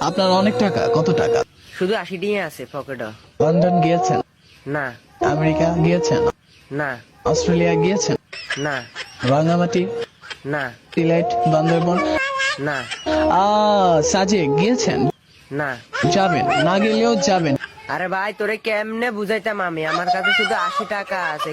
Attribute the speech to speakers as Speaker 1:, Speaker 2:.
Speaker 1: আপনার অনেক টাকা, কত টাকা?
Speaker 2: শুধু 80 টাকা আছে পকেটে।
Speaker 1: লন্ডন গিয়েছেন?
Speaker 2: না
Speaker 1: আমেরিকা গিয়েছেন?
Speaker 2: না
Speaker 1: অস্ট্রেলিয়া গিয়েছেন?
Speaker 2: না
Speaker 1: রাঙ্গামাটি,
Speaker 2: না
Speaker 1: সিলেট, বান্দরবন,
Speaker 2: না
Speaker 1: সাজেক গিয়েছেন?
Speaker 2: না।
Speaker 1: যাবেন, না গেলেও যাবেন।
Speaker 2: আরে ভাই তোরে কেমনে বুঝাইতাম আমি, আমার কাছে শুধু 80 টাকা আছে।